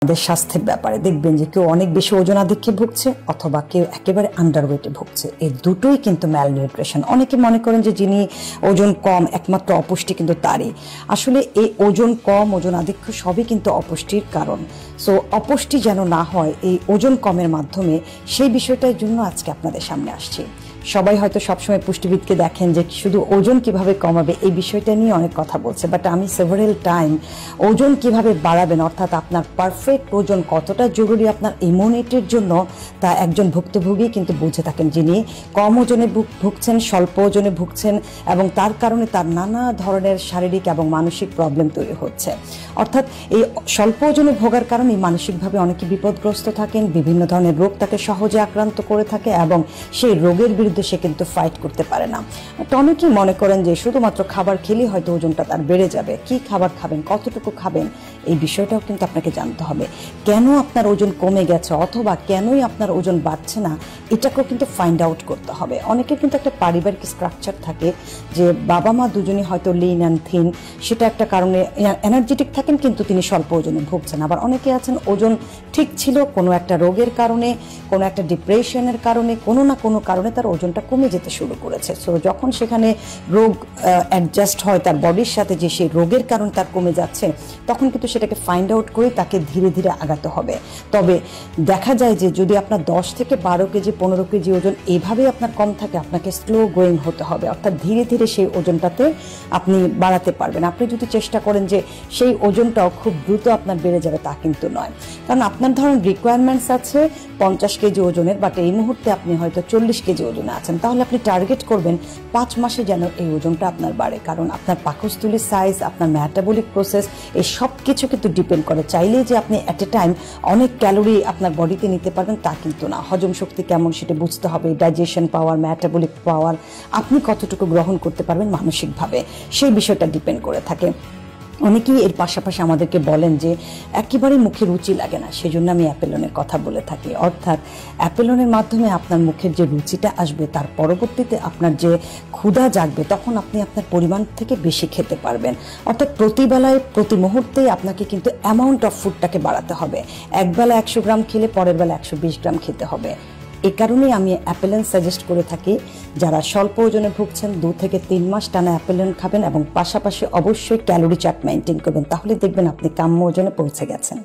আমাদের স্বাস্থ্যের ব্যাপারে দেখবেন যে কেউ অনেক বেশি ওজন আধিক্যে ভুগছে অথবা কেউ একেবারে আন্ডারওয়েটে ভুগছে। এই দুটোই কিন্তু ম্যালনিউট্রিশন। অনেকে মনে করেন যে যিনি ওজন কম একমাত্র অপুষ্টি কিন্তু তারই। আসলে এই ওজন কম, ওজন আধিক্য সবই কিন্তু অপুষ্টির কারণ। সো অপুষ্টি যেন না হয় এই ওজন কমের মাধ্যমে, সেই বিষয়টার জন্য আজকে আপনাদের সামনে আসছি। সবাই হয়তো সবসময় পুষ্টিবিদকে দেখেন যে শুধু ওজন কিভাবে কমাবে এই বিষয়টা নিয়ে অনেক কথা বলছে, বাট আমি সেভারেল টাইম ওজন কিভাবে বাড়াবেন অর্থাৎ আপনার পারফেক্ট ওজন কতটা জরুরি আপনার ইমিউনিটির জন্য তা একজন ভুক্তভোগী কিন্তু বুঝে থাকেন, যিনি কম ওজনে ভুগছেন, স্বল্প ওজনে ভুগছেন এবং তার কারণে তার নানা ধরনের শারীরিক এবং মানসিক প্রবলেম তৈরি হচ্ছে। অর্থাৎ এই স্বল্প ওজনে ভোগার কারণে মানসিকভাবে অনেকে বিপদগ্রস্ত থাকেন, বিভিন্ন ধরনের রোগ তাকে সহজে আক্রান্ত করে থাকে এবং সেই রোগের বিরুদ্ধে সে কিন্তু ফাইট করতে পারে না। তো অনেকেই মনে করেন যে শুধুমাত্র খাবার খেলেই হয়তো ওজনটা তার বেড়ে যাবে। কি খাবার খাবেন, কতটুকু খাবেন, এই বিষয়টাও কিন্তু আপনাকে জানতে হবে। কেন আপনার ওজন কমে গেছে অথবা কেনই আপনার ওজন বাড়ছে না, এটাকেও কিন্তু ফাইন্ড আউট করতে হবে। অনেকের কিন্তু একটা পারিবারিক স্ট্রাকচার থাকে যে বাবা মা দুজনই হয়তো লিন অ্যান্ড থিন, সেটা একটা কারণে এনার্জেটিক থাকেন কিন্তু তিনি স্বল্প ওজনে ভুগছেন। আবার অনেকে আছেন ওজন ঠিক ছিল, কোনো একটা রোগের কারণে, কোনো একটা ডিপ্রেশনের কারণে, কোনো না কোনো কারণে তার ওজনটা কমে যেতে শুরু করেছে। সো যখন সেখানে রোগ অ্যাডজাস্ট হয় তার বডির সাথে, যে সেই রোগের কারণে তার কমে যাচ্ছে, তখন কিন্তু সেটাকে ফাইন্ড আউট করে তাকে ধীরে ধীরে আগাতে হবে। তবে দেখা যায় যে যদি আপনার 10 থেকে 12 কেজি 15 কেজি ওজন এভাবেই আপনার কম থাকে, আপনাকে স্লো গোয়িং হতে হবে, অর্থাৎ ধীরে ধীরে সেই ওজনটাতে আপনি বাড়াতে পারবেন। আপনি যদি চেষ্টা করেন যে সেই ওজনটাও খুব দ্রুত আপনার বেড়ে যাবে, তা কিন্তু নয়। কারণ আপনার ধরুন রিকোয়ারমেন্টস আছে 50 কেজি ওজনের, বাট এই মুহূর্তে আপনি হয়তো 40 কেজি ওজনে আছেন, তাহলে আপনি টার্গেট করবেন 5 মাসে যেন এই ওজনটা আপনার বাড়ে। কারণ আপনার পাকস্থলীর সাইজ, আপনার মেটাবলিক প্রসেস, এই সব কিছু কিন্তু ডিপেন্ড করে। চাইলেই যে আপনি অ্যাট এ টাইম অনেক ক্যালোরি আপনার বডিতে নিতে পারবেন তা কিন্তু না। হজম শক্তি কেমন সেটা বুঝতে হবে, ডাইজেশন পাওয়ার, মেটাবলিক পাওয়ার, আপনি কতটুকু গ্রহণ করতে পারবেন মানসিকভাবে, সেই বিষয়টা ডিপেন্ড করে থাকে। অনেকেই এর পাশাপাশি আমাদেরকে বলেন যে একেবারেই মুখে রুচি লাগে না, সেজন্য আমি অ্যাপেলনের কথা বলে থাকি। অর্থাৎ অ্যাপেলনের মাধ্যমে আপনার মুখের যে রুচিটা আসবে, তার পরবর্তীতে আপনার যে ক্ষুধা জাগবে, তখন আপনি আপনার পরিমাণ থেকে বেশি খেতে পারবেন। অর্থাৎ প্রতিবেলায় প্রতি মুহূর্তেই আপনাকে কিন্তু অ্যামাউন্ট অফ ফুডটাকে বাড়াতে হবে। একবেলা 100 গ্রাম খেলে পরের বেলা 120 গ্রাম খেতে হবে। এই কারণেই আমি অ্যাপেলেন সাজেস্ট করে থাকি, যারা স্বল্প ওজনে ভুগছেন 2 থেকে 3 মাস টানা অ্যাপেলেন খাবেন এবং পাশাপাশি অবশ্যই ক্যালোরি চার্ট মেনটেন করবেন, তাহলে দেখবেন আপনি কাম্য ওজনে পৌঁছে গেছেন।